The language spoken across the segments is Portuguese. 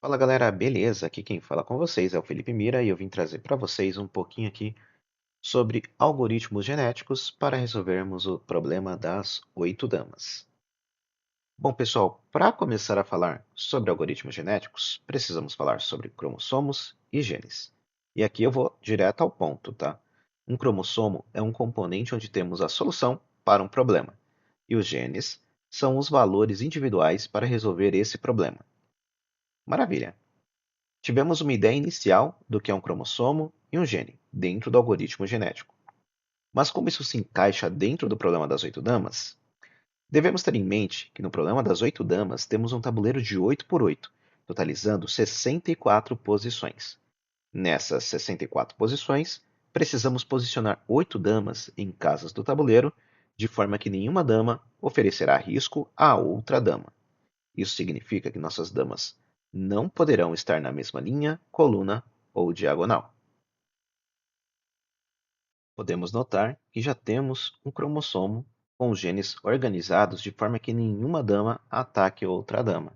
Fala galera, beleza? Aqui quem fala com vocês é o Felipe Mira e eu vim trazer para vocês um pouquinho aqui sobre algoritmos genéticos para resolvermos o problema das 8 damas. Bom, pessoal, para começar a falar sobre algoritmos genéticos, precisamos falar sobre cromossomos e genes. E aqui eu vou direto ao ponto, tá? Um cromossomo é um componente onde temos a solução para um problema, e os genes são os valores individuais para resolver esse problema. Maravilha! Tivemos uma ideia inicial do que é um cromossomo e um gene, dentro do algoritmo genético. Mas como isso se encaixa dentro do problema das 8 damas? Devemos ter em mente que no problema das 8 damas temos um tabuleiro de 8 por 8, totalizando 64 posições. Nessas 64 posições, precisamos posicionar 8 damas em casas do tabuleiro, de forma que nenhuma dama oferecerá risco a outra dama. Isso significa que nossas damas não poderão estar na mesma linha, coluna ou diagonal. Podemos notar que já temos um cromossomo com os genes organizados de forma que nenhuma dama ataque outra dama.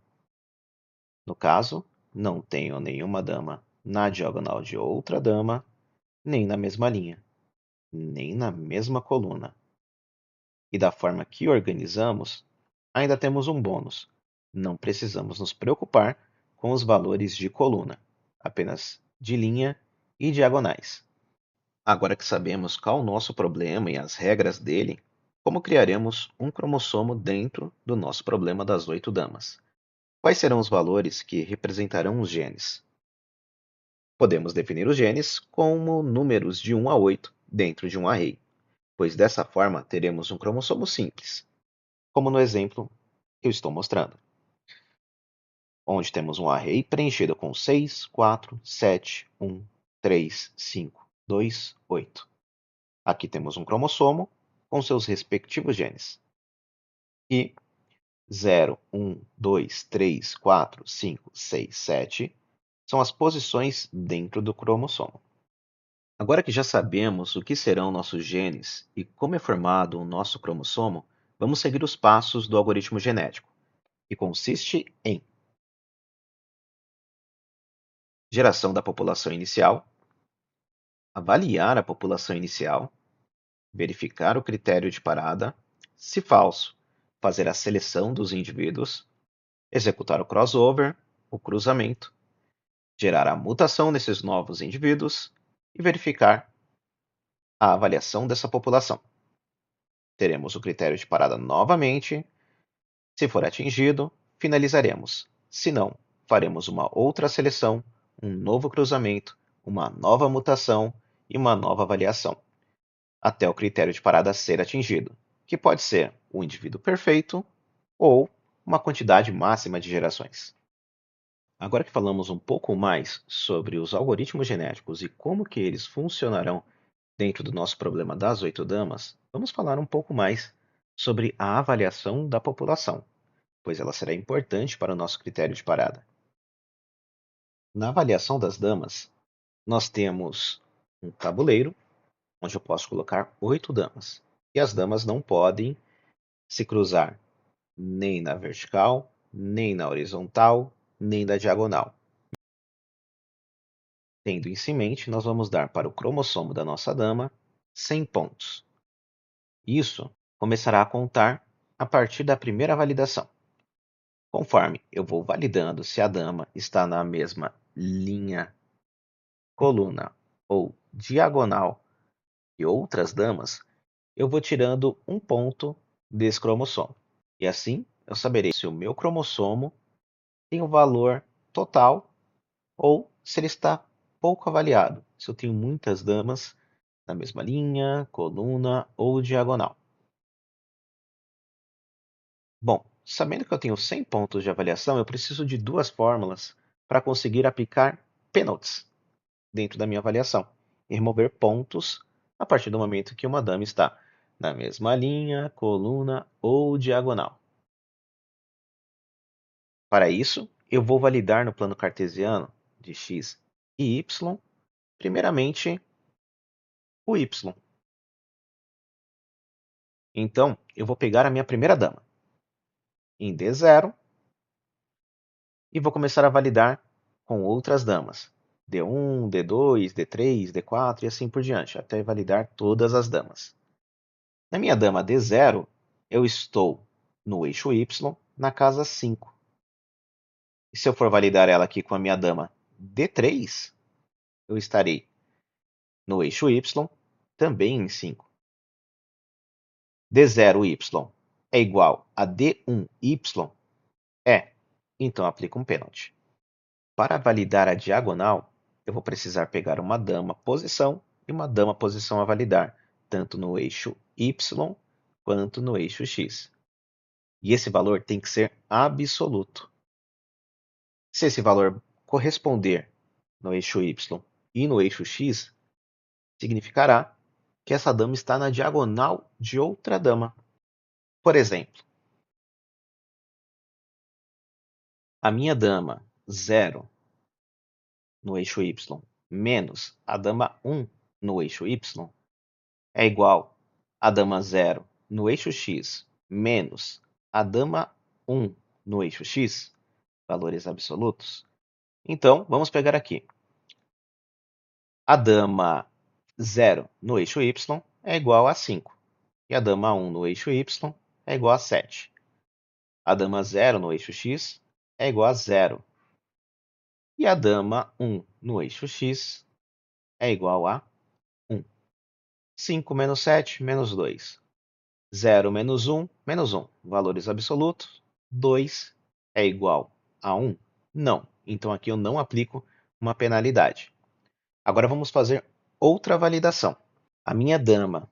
No caso, não tenho nenhuma dama na diagonal de outra dama, nem na mesma linha, nem na mesma coluna. E da forma que organizamos, ainda temos um bônus. Não precisamos nos preocupar com os valores de coluna, apenas de linha e diagonais. Agora que sabemos qual o nosso problema e as regras dele, como criaremos um cromossomo dentro do nosso problema das 8 damas? Quais serão os valores que representarão os genes? Podemos definir os genes como números de 1 a 8 dentro de um array, pois dessa forma teremos um cromossomo simples, como no exemplo que eu estou mostrando, onde temos um array preenchido com 6, 4, 7, 1, 3, 5, 2, 8. Aqui temos um cromossomo com seus respectivos genes. E 0, 1, 2, 3, 4, 5, 6, 7 são as posições dentro do cromossomo. Agora que já sabemos o que serão nossos genes e como é formado o nosso cromossomo, vamos seguir os passos do algoritmo genético, que consiste em geração da população inicial, avaliar a população inicial, verificar o critério de parada, se falso, fazer a seleção dos indivíduos, executar o crossover, o cruzamento, gerar a mutação nesses novos indivíduos e verificar a avaliação dessa população. Teremos o critério de parada novamente. Se for atingido, finalizaremos. Se não, faremos uma outra seleção, um novo cruzamento, uma nova mutação e uma nova avaliação, até o critério de parada ser atingido, que pode ser o indivíduo perfeito ou uma quantidade máxima de gerações. Agora que falamos um pouco mais sobre os algoritmos genéticos e como que eles funcionarão dentro do nosso problema das 8 damas, vamos falar um pouco mais sobre a avaliação da população, pois ela será importante para o nosso critério de parada. Na avaliação das damas, nós temos um tabuleiro onde eu posso colocar 8 damas. E as damas não podem se cruzar nem na vertical, nem na horizontal, nem na diagonal. Tendo isso em mente, nós vamos dar para o cromossomo da nossa dama 100 pontos. Isso começará a contar a partir da primeira validação. Conforme eu vou validando se a dama está na mesma linha, coluna ou diagonal que outras damas, eu vou tirando um ponto desse cromossomo. E assim eu saberei se o meu cromossomo tem o valor total ou se ele está pouco avaliado, se eu tenho muitas damas na mesma linha, coluna ou diagonal. Bom, sabendo que eu tenho 100 pontos de avaliação, eu preciso de duas fórmulas para conseguir aplicar penalties dentro da minha avaliação e remover pontos a partir do momento que uma dama está na mesma linha, coluna ou diagonal. Para isso, eu vou validar no plano cartesiano de x e y, primeiramente o y. Então, eu vou pegar a minha primeira dama em D0 e vou começar a validar com outras damas. D1, D2, D3, D4 e assim por diante, até validar todas as damas. Na minha dama D0, eu estou no eixo Y, na casa 5. E se eu for validar ela aqui com a minha dama D3, eu estarei no eixo Y, também em 5. D0Y é igual a D1Y? É. Então aplico um pênalti. Para validar a diagonal, eu vou precisar pegar uma dama posição e uma dama posição a validar, tanto no eixo Y quanto no eixo X. E esse valor tem que ser absoluto. Se esse valor corresponder no eixo Y e no eixo X, significará que essa dama está na diagonal de outra dama. Por exemplo, a minha dama 0 no eixo Y menos a dama 1 no eixo Y é igual a dama 0 no eixo X menos a dama 1 no eixo X, valores absolutos. Então, vamos pegar aqui. A dama 0 no eixo Y é igual a 5. E a dama 1 no eixo Y é igual a 7. A dama 0 no eixo X é igual a 0. E a dama 1 no eixo X é igual a 1. 5 menos 7 menos 2. 0 menos 1 menos 1. Valores absolutos. 2 é igual a 1? Não. Então aqui eu não aplico uma penalidade. Agora vamos fazer outra validação. A minha dama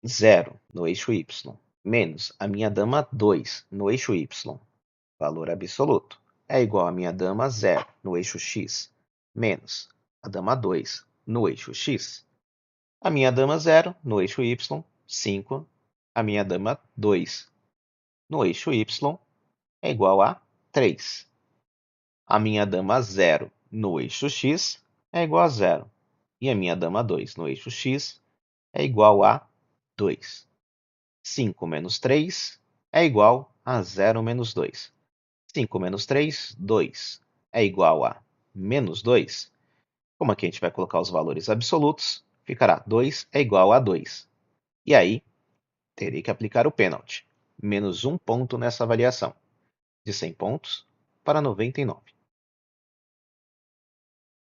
0 no eixo Y menos a minha dama 2 no eixo Y, valor absoluto, é igual a minha dama 0 no eixo X menos a dama 2 no eixo X. A minha dama 0 no eixo Y, 5. A minha dama 2 no eixo Y é igual a 3. A minha dama 0 no eixo X é igual a 0. E a minha dama 2 no eixo X é igual a 2. 5 menos 3 é igual a 0 menos 2. 5 menos 3, 2. É igual a menos 2. Como aqui a gente vai colocar os valores absolutos, ficará 2 é igual a 2. E aí, terei que aplicar o pênalti. Menos 1 ponto nessa avaliação. De 100 pontos para 99.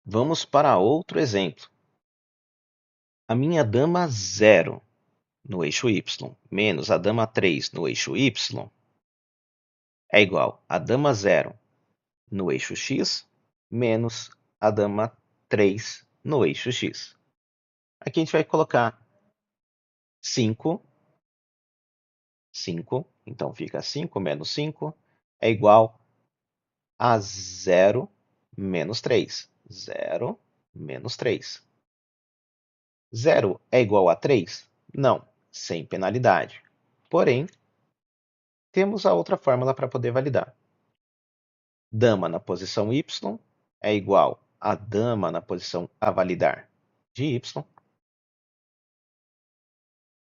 Vamos para outro exemplo. A minha dama 0 no eixo Y menos a dama 3 no eixo Y é igual a dama 0 no eixo X menos a dama 3 no eixo X. Aqui a gente vai colocar 5, então fica 5 menos 5 é igual a 0 menos 3. 0 menos 3. 0 é igual a 3? Não, sem penalidade. Porém, temos a outra fórmula para poder validar. Dama na posição Y é igual a dama na posição a validar de Y.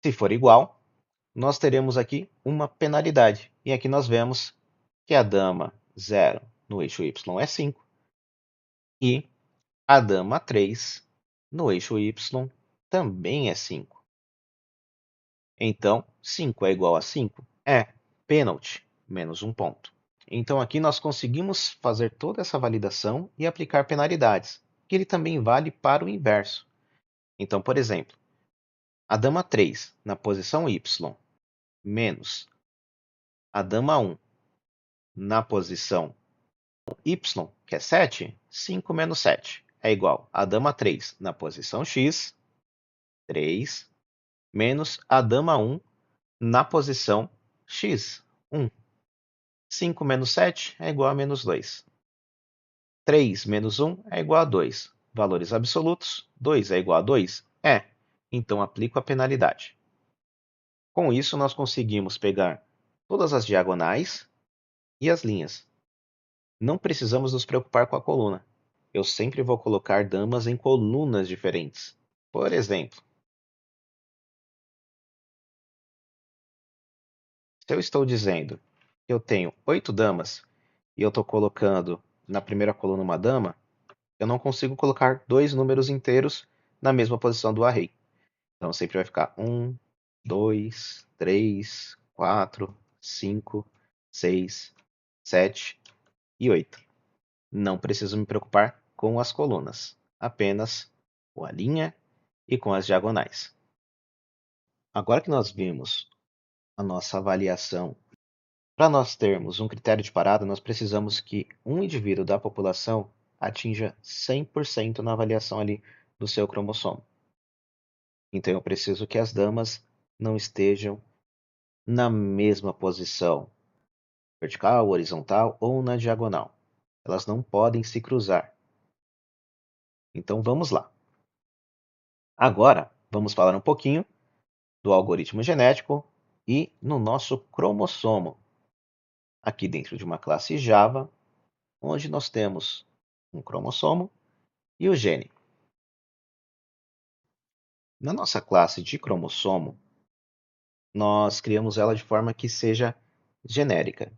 Se for igual, nós teremos aqui uma penalidade. E aqui nós vemos que a dama 0 no eixo Y é 5 e a dama 3 no eixo Y também é 5. Então, 5 é igual a 5? É. Pênalti, menos 1 ponto. Então aqui nós conseguimos fazer toda essa validação e aplicar penalidades, que ele também vale para o inverso. Então, por exemplo, a dama 3 na posição Y menos a dama 1 na posição Y, que é 7, 5 menos 7 é igual a dama 3 na posição X, 3, menos a dama 1 na posição X, 1. 5 menos 7 é igual a menos 2. 3 menos 1 é igual a 2. Valores absolutos, 2 é igual a 2? É. Então aplico a penalidade. Com isso, nós conseguimos pegar todas as diagonais e as linhas. Não precisamos nos preocupar com a coluna. Eu sempre vou colocar damas em colunas diferentes. Por exemplo, se eu estou dizendo que eu tenho 8 damas e eu estou colocando na primeira coluna uma dama, eu não consigo colocar dois números inteiros na mesma posição do array. Então sempre vai ficar 1, 2, 3, 4, 5, 6, 7 e 8. Não preciso me preocupar com as colunas, apenas com a linha e com as diagonais. Agora que nós vimos a nossa avaliação, para nós termos um critério de parada, nós precisamos que um indivíduo da população atinja 100% na avaliação ali do seu cromossomo. Então eu preciso que as damas não estejam na mesma posição, vertical, horizontal ou na diagonal. Elas não podem se cruzar. Então vamos lá. Agora vamos falar um pouquinho do algoritmo genético e no nosso cromossomo. Aqui dentro de uma classe Java, onde nós temos um cromossomo e o gene. Na nossa classe de cromossomo, nós criamos ela de forma que seja genérica,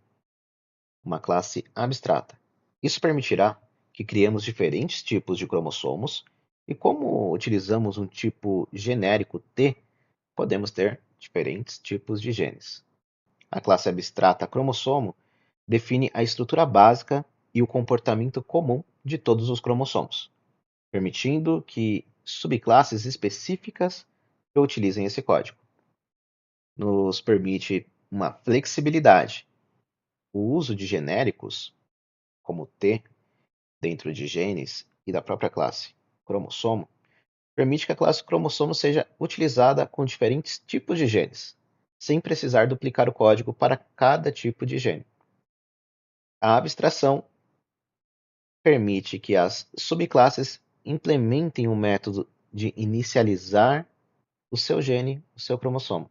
uma classe abstrata. Isso permitirá que criemos diferentes tipos de cromossomos e como utilizamos um tipo genérico T, podemos ter diferentes tipos de genes. A classe abstrata cromossomo define a estrutura básica e o comportamento comum de todos os cromossomos, permitindo que subclasses específicas utilizem esse código. Nos permite uma flexibilidade. O uso de genéricos, como T, dentro de genes e da própria classe cromossomo, permite que a classe cromossomo seja utilizada com diferentes tipos de genes, sem precisar duplicar o código para cada tipo de gene. A abstração permite que as subclasses implementem o método de inicializar o seu gene, o seu cromossomo.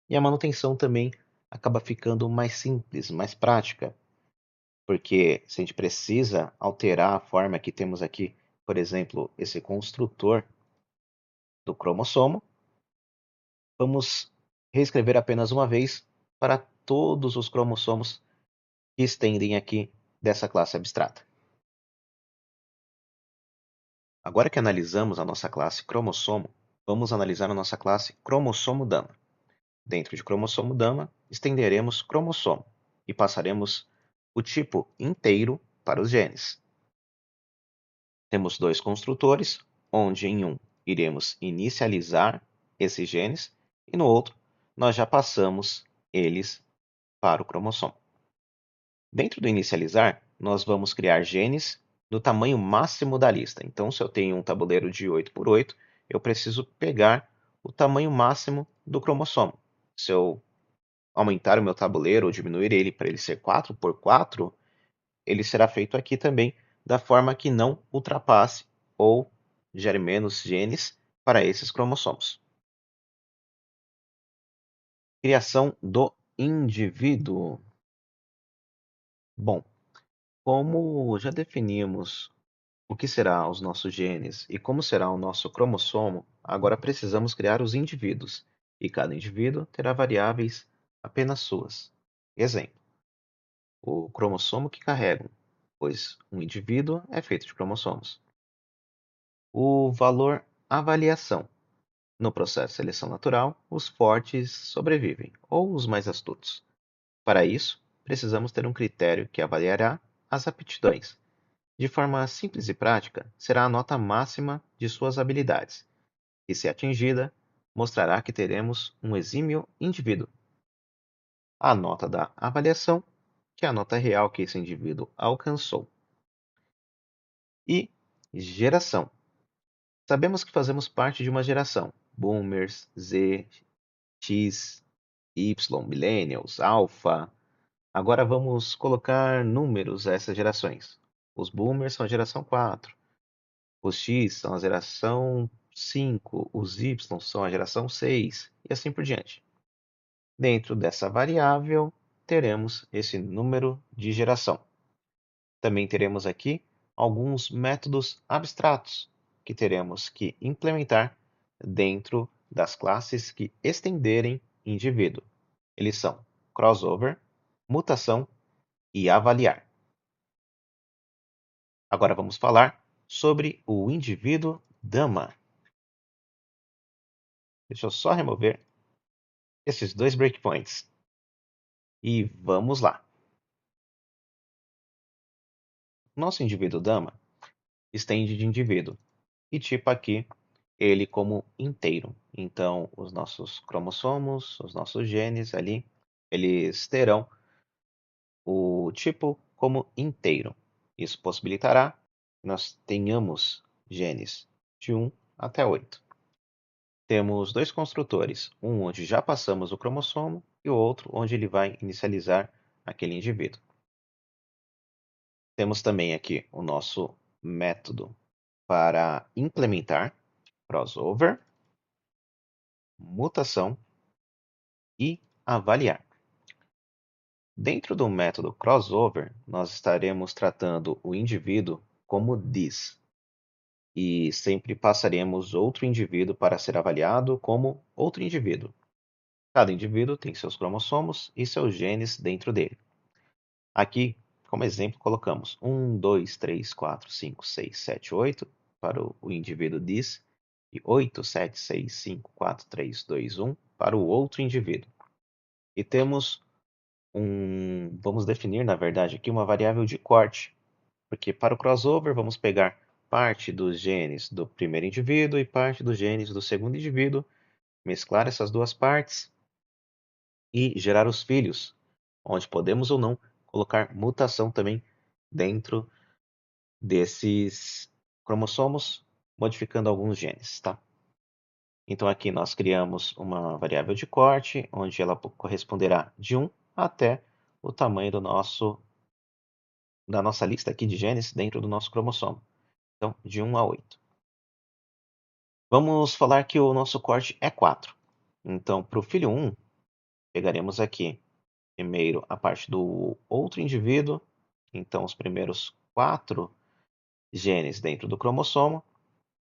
E a manutenção também acaba ficando mais simples, mais prática, porque se a gente precisa alterar a forma que temos aqui, por exemplo, esse construtor do cromossomo, vamos reescrever apenas uma vez para todos os cromossomos que estendem aqui dessa classe abstrata. Agora que analisamos a nossa classe cromossomo, vamos analisar a nossa classe cromossomo dama. Dentro de cromossomo dama, estenderemos cromossomo e passaremos o tipo inteiro para os genes. Temos dois construtores, onde em um iremos inicializar esses genes e no outro nós já passamos eles para o cromossomo. Dentro do inicializar, nós vamos criar genes do tamanho máximo da lista. Então, se eu tenho um tabuleiro de 8 por 8, eu preciso pegar o tamanho máximo do cromossomo. Se eu aumentar o meu tabuleiro ou diminuir ele para ele ser 4 por 4, ele será feito aqui também da forma que não ultrapasse ou gere menos genes para esses cromossomos. Criação do indivíduo. Bom, como já definimos o que serão os nossos genes e como será o nosso cromossomo, agora precisamos criar os indivíduos, e cada indivíduo terá variáveis apenas suas. Exemplo: o cromossomo que carregam, pois um indivíduo é feito de cromossomos. O valor avaliação. No processo de seleção natural, os fortes sobrevivem, ou os mais astutos. Para isso, precisamos ter um critério que avaliará as aptidões. De forma simples e prática, será a nota máxima de suas habilidades, e se atingida, mostrará que teremos um exímio indivíduo. A nota da avaliação, que é a nota real que esse indivíduo alcançou. E geração. Sabemos que fazemos parte de uma geração, boomers, Z, X, Y, millennials, alpha. Agora vamos colocar números a essas gerações. Os boomers são a geração 4, os X são a geração 5, os Y são a geração 6 e assim por diante. Dentro dessa variável, teremos esse número de geração. Também teremos aqui alguns métodos abstratos que teremos que implementar dentro das classes que estenderem indivíduo. Eles são crossover, mutação e avaliar. Agora vamos falar sobre o indivíduo dama. Deixa eu só remover esses dois breakpoints. E vamos lá. Nosso indivíduo dama estende de indivíduo e tipo aqui ele como inteiro. Então, os nossos cromossomos, os nossos genes ali, eles terão o tipo como inteiro. Isso possibilitará que nós tenhamos genes de 1 até 8. Temos dois construtores, um onde já passamos o cromossomo e o outro onde ele vai inicializar aquele indivíduo. Temos também aqui o nosso método para implementar crossover, mutação e avaliar. Dentro do método crossover, nós estaremos tratando o indivíduo como diz e sempre passaremos outro indivíduo para ser avaliado como outro indivíduo. Cada indivíduo tem seus cromossomos e seus genes dentro dele. Aqui, como exemplo, colocamos 1, 2, 3, 4, 5, 6, 7, 8 para o indivíduo diz e 8, 7, 6, 5, 4, 3, 2, 1 para o outro indivíduo. E temos vamos definir, na verdade, aqui uma variável de corte, porque para o crossover vamos pegar parte dos genes do primeiro indivíduo e parte dos genes do segundo indivíduo, mesclar essas duas partes e gerar os filhos, onde podemos ou não colocar mutação também dentro desses cromossomos, modificando alguns genes, tá? Então aqui nós criamos uma variável de corte, onde ela corresponderá de 1 até o tamanho da nossa lista aqui de genes dentro do nosso cromossomo. Então, de 1 a 8. Vamos falar que o nosso corte é 4. Então, para o filho 1, pegaremos aqui primeiro a parte do outro indivíduo. Então, os primeiros 4 genes dentro do cromossomo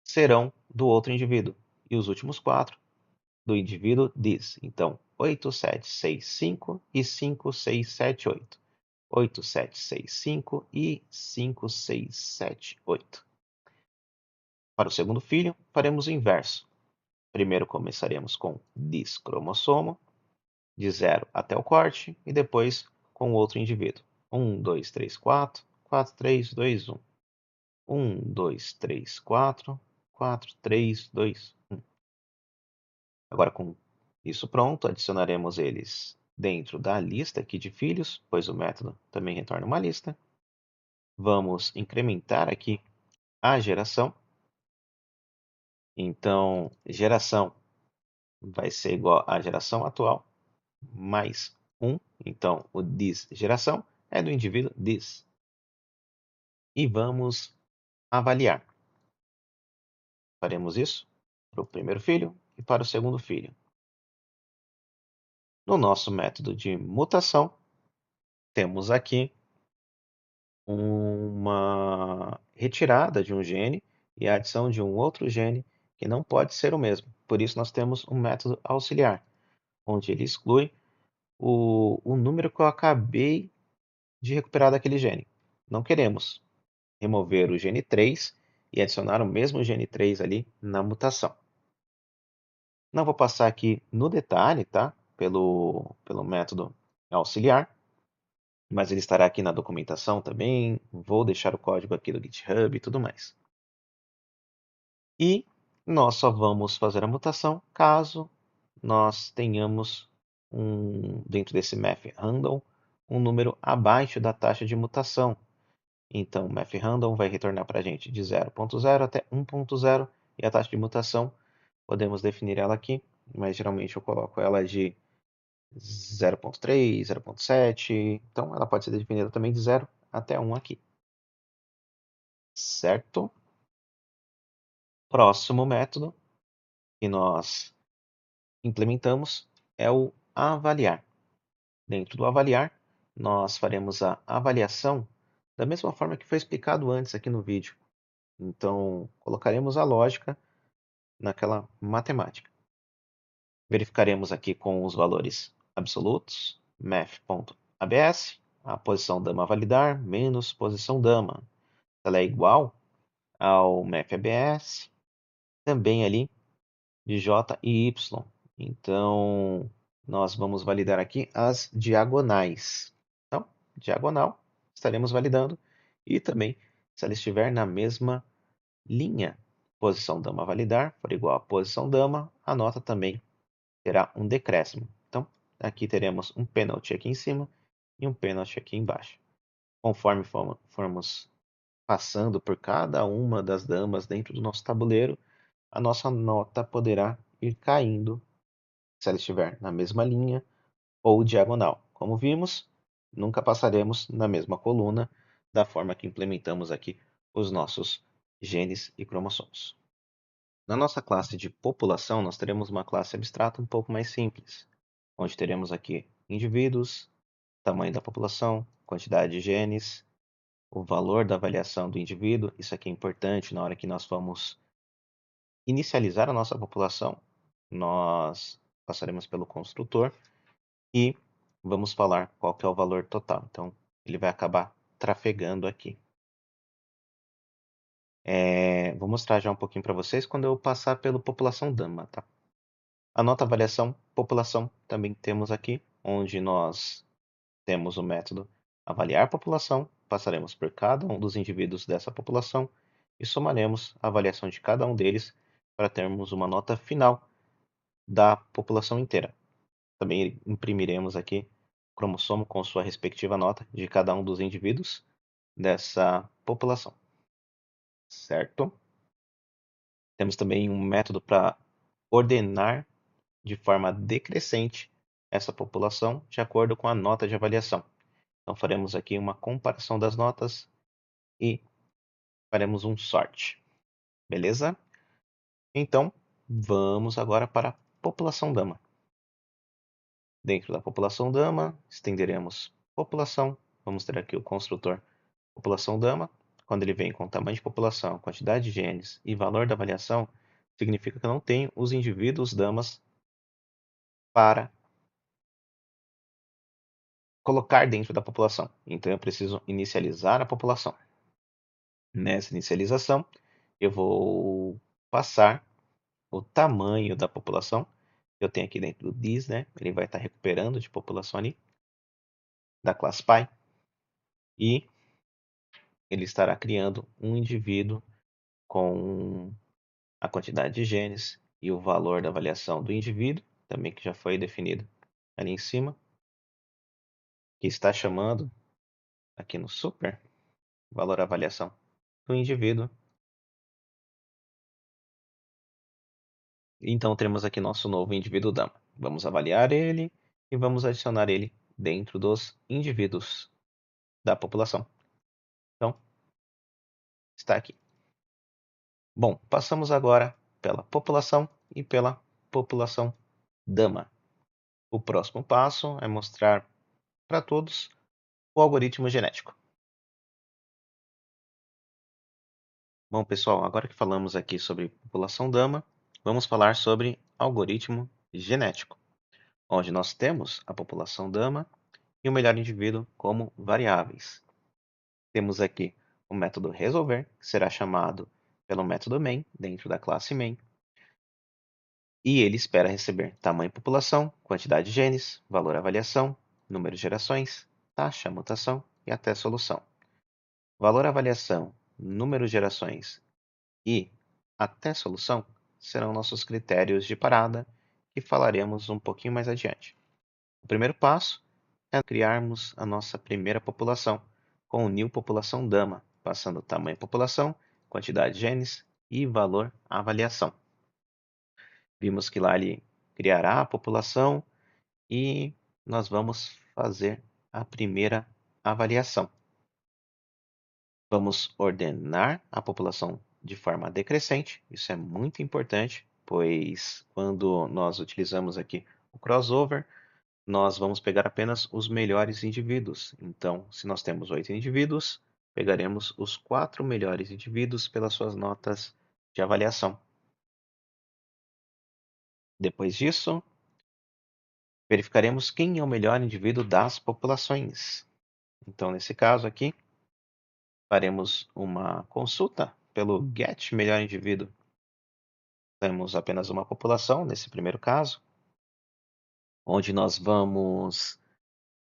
serão do outro indivíduo. E os últimos 4 do indivíduo diz. Então, 8, 7, 6, 5 e 5, 6, 7, 8. 8, 7, 6, 5 e 5, 6, 7, 8. Para o segundo filho, faremos o inverso. Primeiro começaremos com discromossomo, de 0 até o corte, e depois com o outro indivíduo. 1, 2, 3, 4, 4, 3, 2, 1. 1, 2, 3, 4, 4, 3, 2, 1. Agora, com isso pronto, adicionaremos eles dentro da lista aqui de filhos, pois o método também retorna uma lista. Vamos incrementar aqui a geração. Então, geração vai ser igual à geração atual mais 1. Então, o this geração é do indivíduo this. E vamos avaliar. Faremos isso para o primeiro filho e para o segundo filho. No nosso método de mutação, temos aqui uma retirada de um gene e a adição de um outro gene que não pode ser o mesmo. Por isso, nós temos um método auxiliar, onde ele exclui o número que eu acabei de recuperar daquele gene. Não queremos remover o gene 3 e adicionar o mesmo gene 3 ali na mutação. Não vou passar aqui no detalhe, tá? Pelo método auxiliar, mas ele estará aqui na documentação também. Vou deixar o código aqui do GitHub e tudo mais. E nós só vamos fazer a mutação caso nós tenhamos dentro desse math random um número abaixo da taxa de mutação. Então, o math random vai retornar para a gente de 0.0 até 1.0 e a taxa de mutação podemos definir ela aqui, mas geralmente eu coloco ela de 0.3, 0.7, então ela pode ser definida também de 0 até 1 aqui. Certo? Próximo método que nós implementamos é o avaliar. Dentro do avaliar, nós faremos a avaliação da mesma forma que foi explicado antes aqui no vídeo. Então, colocaremos a lógica naquela matemática. Verificaremos aqui com os valores absolutos, math.abs, a posição dama a validar menos posição dama. Ela é igual ao MAPBS, também ali de J e Y. Então, nós vamos validar aqui as diagonais. Então, diagonal, estaremos validando. E também, se ela estiver na mesma linha, posição dama validar for igual a posição dama, a nota também terá um decréscimo. Então, aqui teremos um pênalti aqui em cima e um pênalti aqui embaixo. Conforme formos passando por cada uma das damas dentro do nosso tabuleiro, a nossa nota poderá ir caindo se ela estiver na mesma linha ou diagonal. Como vimos, nunca passaremos na mesma coluna da forma que implementamos aqui os nossos genes e cromossomos. Na nossa classe de população, nós teremos uma classe abstrata um pouco mais simples, onde teremos aqui indivíduos, tamanho da população, quantidade de genes, o valor da avaliação do indivíduo. Isso aqui é importante na hora que nós vamos inicializar a nossa população. Nós passaremos pelo construtor e vamos falar qual que é o valor total. Então, ele vai acabar trafegando aqui. Vou mostrar já um pouquinho para vocês quando eu passar pelo população dama, tá? A nota avaliação população também temos aqui, onde nós temos o método avaliar população, passaremos por cada um dos indivíduos dessa população e somaremos a avaliação de cada um deles para termos uma nota final da população inteira. Também imprimiremos aqui o cromossomo com sua respectiva nota de cada um dos indivíduos dessa população, certo? Temos também um método para ordenar de forma decrescente essa população de acordo com a nota de avaliação. Então faremos aqui uma comparação das notas e faremos um sort, beleza? Então, vamos agora para a população dama. Dentro da população dama, estenderemos população. Vamos ter aqui o construtor população dama. Quando ele vem com tamanho de população, quantidade de genes e valor da avaliação, significa que eu não tenho os indivíduos damas para colocar dentro da população. Então eu preciso inicializar a população. Nessa inicialização, eu vou passar o tamanho da população. Eu tenho aqui dentro do this, né? Ele vai estar recuperando de população ali, da classe pi. E ele estará criando um indivíduo com a quantidade de genes e o valor da avaliação do indivíduo, também que já foi definido ali em cima, que está chamando aqui no super, valor avaliação do indivíduo. Então temos aqui nosso novo indivíduo dama. Vamos avaliar ele e vamos adicionar ele dentro dos indivíduos da população. Então, está aqui. Bom, passamos agora pela população e pela população dama. O próximo passo é mostrar para todos o algoritmo genético. Bom, pessoal, agora que falamos aqui sobre população dama, vamos falar sobre algoritmo genético, onde nós temos a população dama e o melhor indivíduo como variáveis. Temos aqui o método resolver, que será chamado pelo método main, dentro da classe main, e ele espera receber tamanho população, quantidade de genes, valor avaliação, número de gerações, taxa mutação e até solução. Valor avaliação, número de gerações e até solução serão nossos critérios de parada que falaremos um pouquinho mais adiante. O primeiro passo é criarmos a nossa primeira população com o new população dama, passando tamanho população, quantidade de genes e valor avaliação. Vimos que lá ele criará a população e nós vamos fazer a primeira avaliação. Vamos ordenar a população de forma decrescente, isso é muito importante, pois quando nós utilizamos aqui o crossover, nós vamos pegar apenas os melhores indivíduos. Então, se nós temos 8 indivíduos, pegaremos os 4 melhores indivíduos pelas suas notas de avaliação. Depois disso, verificaremos quem é o melhor indivíduo das populações. Então, nesse caso aqui, faremos uma consulta pelo get melhor indivíduo. Temos apenas uma população nesse primeiro caso, onde nós vamos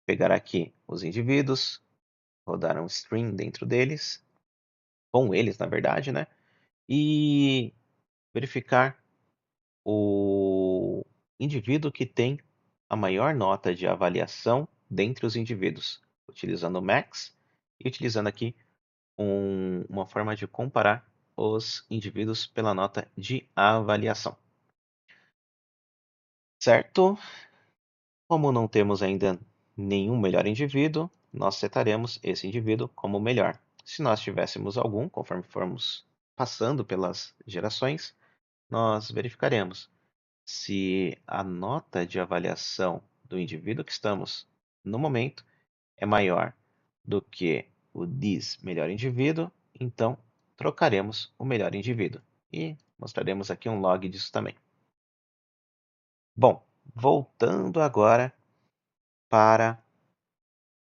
pegar aqui os indivíduos, rodar um string dentro deles, com eles na verdade, né? E verificar o indivíduo que tem a maior nota de avaliação dentre os indivíduos, utilizando o max e utilizando aqui uma forma de comparar os indivíduos pela nota de avaliação. Certo? Como não temos ainda nenhum melhor indivíduo, nós setaremos esse indivíduo como melhor. Se nós tivéssemos algum, conforme formos passando pelas gerações, nós verificaremos se a nota de avaliação do indivíduo que estamos no momento é maior do que o this melhor indivíduo, então trocaremos o melhor indivíduo. E mostraremos aqui um log disso também. Bom, voltando agora para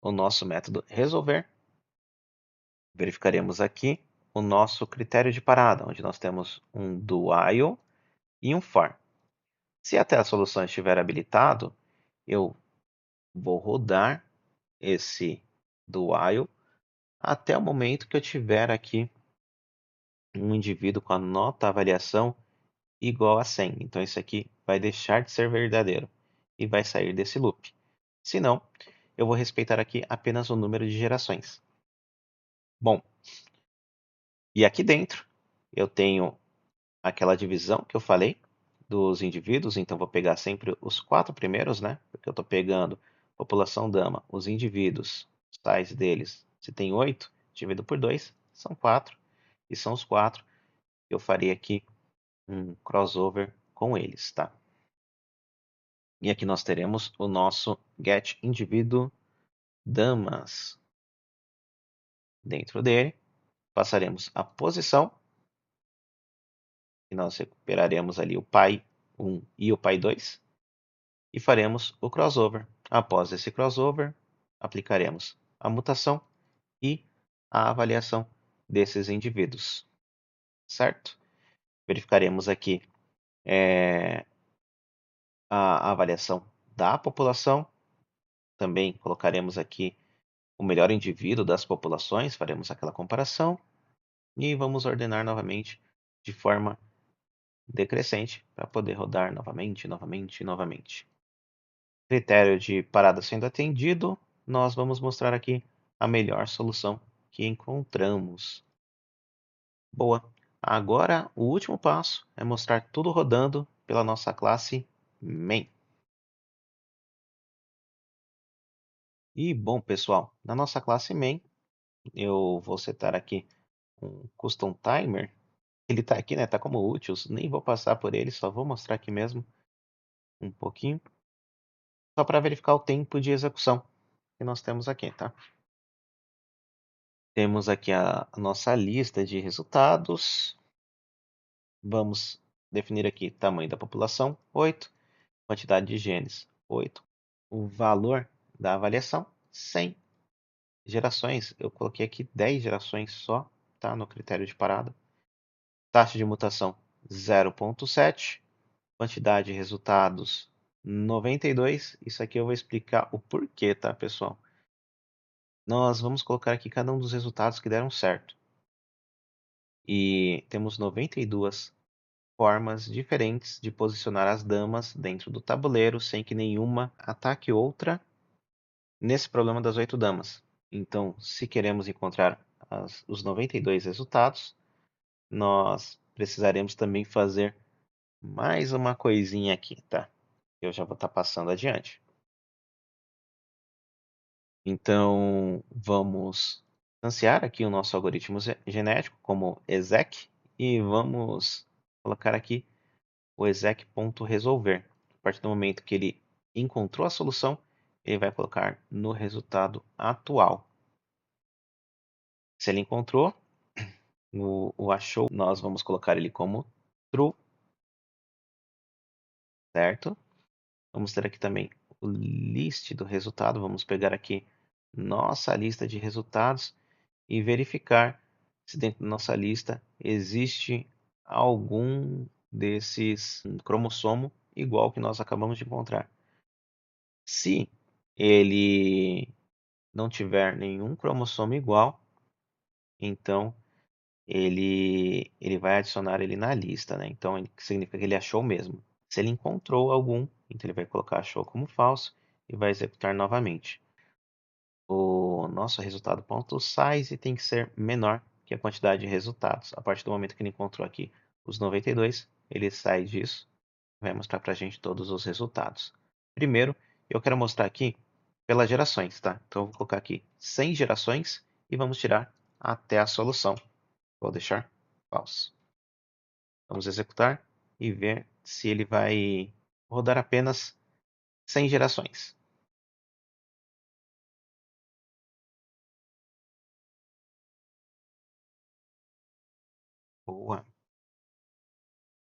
o nosso método resolver, verificaremos aqui o nosso critério de parada, onde nós temos um do while e um for. Se até a solução estiver habilitado, eu vou rodar esse do while até o momento que eu tiver aqui um indivíduo com a nota avaliação igual a 100. Então isso aqui vai deixar de ser verdadeiro e vai sair desse loop. Se não, eu vou respeitar aqui apenas o número de gerações. Bom, e aqui dentro eu tenho aquela divisão que eu falei dos indivíduos, então vou pegar sempre os 4 primeiros, né? Porque eu estou pegando população dama, os indivíduos, os tais deles, se tem 8, dividido por 2, são 4, e são os 4 que eu faria aqui um crossover com eles, tá? E aqui nós teremos o nosso get indivíduo damas. Dentro dele, passaremos a posição, e nós recuperaremos ali o pai 1 e o pai 2, e faremos o crossover. Após esse crossover, aplicaremos a mutação e a avaliação desses indivíduos, certo? Verificaremos aqui a avaliação da população, também colocaremos aqui o melhor indivíduo das populações, faremos aquela comparação e vamos ordenar novamente de forma decrescente para poder rodar novamente, novamente, novamente. Critério de parada sendo atendido, nós vamos mostrar aqui a melhor solução que encontramos. Boa! Agora, o último passo é mostrar tudo rodando pela nossa classe main. E bom, pessoal, na nossa classe main, eu vou setar aqui um custom timer. Ele está aqui, né? Está como úteis, nem vou passar por ele, só vou mostrar aqui mesmo um pouquinho, só para verificar o tempo de execução que nós temos aqui, tá? Temos aqui a nossa lista de resultados. Vamos definir aqui tamanho da população, 8, quantidade de genes, 8, o valor da avaliação, 100 gerações. Eu coloquei aqui 10 gerações só, tá? No critério de parada. Taxa de mutação, 0,7. Quantidade de resultados, 92. Isso aqui eu vou explicar o porquê, tá, pessoal? Nós vamos colocar aqui cada um dos resultados que deram certo. E temos 92 formas diferentes de posicionar as damas dentro do tabuleiro sem que nenhuma ataque outra nesse problema das 8 damas. Então, se queremos encontrar os 92 resultados, nós precisaremos também fazer mais uma coisinha aqui, tá? Eu já vou estar passando adiante. Então, vamos ansiar aqui o nosso algoritmo genético como exec e vamos colocar aqui o exec.resolver. A partir do momento que ele encontrou a solução, ele vai colocar no resultado atual. Se ele encontrou o achou, nós vamos colocar ele como true, certo? Vamos ter aqui também o list do resultado. Vamos pegar aqui nossa lista de resultados e verificar se dentro da nossa lista existe algum desses cromossomo igual que nós acabamos de encontrar. Se ele não tiver nenhum cromossomo igual, então ele vai adicionar ele na lista, né? Então significa que ele achou mesmo. Se ele encontrou algum, então ele vai colocar achou como falso e vai executar novamente. O nosso resultado ponto size tem que ser menor que a quantidade de resultados. A partir do momento que ele encontrou aqui os 92, ele sai disso e vai mostrar para a gente todos os resultados. Primeiro, eu quero mostrar aqui pelas gerações, tá? Então eu vou colocar aqui 100 gerações e vamos tirar até a solução. Vou deixar false. Vamos executar e ver se ele vai rodar apenas 100 gerações. Boa.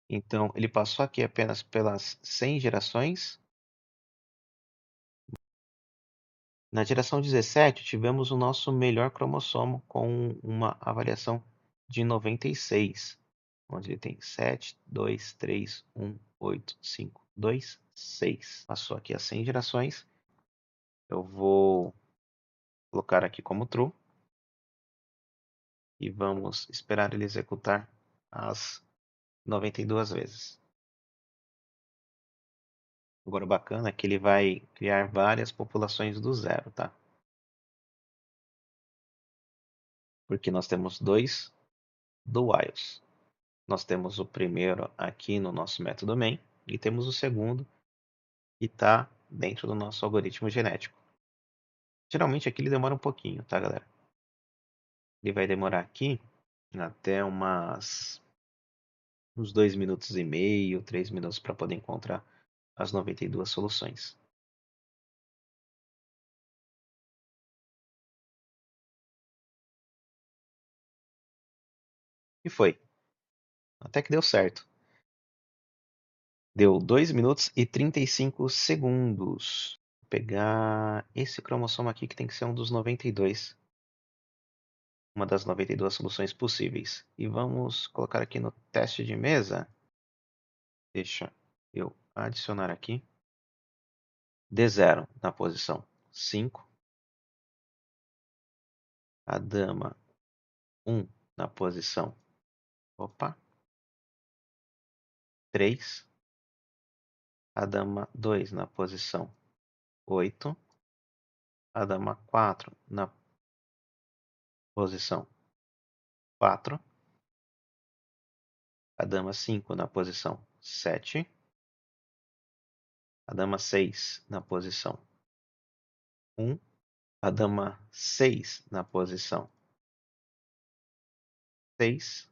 Então, ele passou aqui apenas pelas 100 gerações. Na geração 17, tivemos o nosso melhor cromossomo com uma avaliação de 96, onde ele tem 7, 2, 3, 1, 8, 5, 2, 6. Passou aqui as 100 gerações. Eu vou colocar aqui como true e vamos esperar ele executar as 92 vezes. Agora o bacana é que ele vai criar várias populações do zero, tá? Porque nós temos dois do whiles. Nós temos o primeiro aqui no nosso método main e temos o segundo que está dentro do nosso algoritmo genético. Geralmente aqui ele demora um pouquinho, tá, galera? Ele vai demorar aqui até uns 2 minutos e meio, 3 minutos para poder encontrar as 92 soluções. E foi. Até que deu certo. Deu 2 minutos e 35 segundos. Vou pegar esse cromossomo aqui que tem que ser um dos 92. Uma das 92 soluções possíveis. E vamos colocar aqui no teste de mesa. Deixa eu adicionar aqui. D0 na posição 5. A dama 1 na posição 3. A dama 2 na posição 8. A dama 4 na posição 4. A dama 5 na posição 7. A dama 6 na posição 1. A dama 6 na posição 6.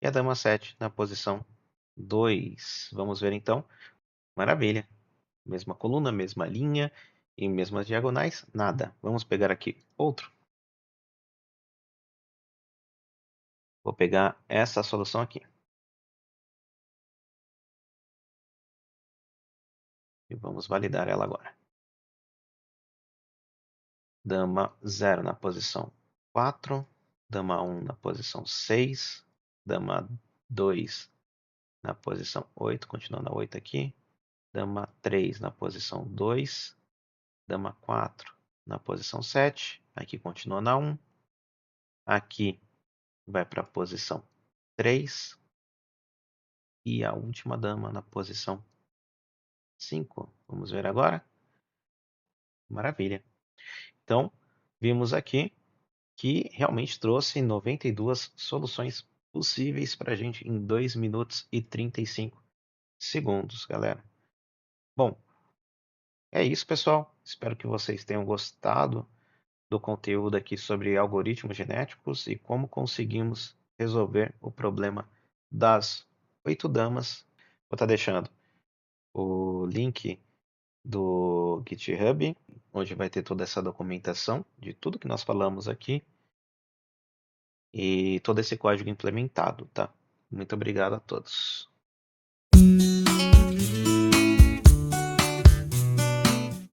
E a dama 7 na posição 2. Vamos ver então. Maravilha. Mesma coluna, mesma linha e mesmas diagonais, nada. Vamos pegar aqui outro. Vou pegar essa solução aqui. E vamos validar ela agora. Dama 0 na posição 4. Dama 1 na posição 6. Dama 2 na posição 8. Continuando a 8 aqui. Dama 3 na posição 2. Dama 4 na posição 7. Aqui continua na 1. Aqui vai para a posição 3. E a última dama na posição 5. Vamos ver agora. Maravilha. Então, vimos aqui que realmente trouxe 92 soluções possíveis para a gente em 2 minutos e 35 segundos, galera. Bom, é isso, pessoal. Espero que vocês tenham gostado do conteúdo aqui sobre algoritmos genéticos e como conseguimos resolver o problema das 8 damas. Vou estar deixando o link do GitHub, onde vai ter toda essa documentação de tudo que nós falamos aqui e todo esse código implementado, tá? Muito obrigado a todos.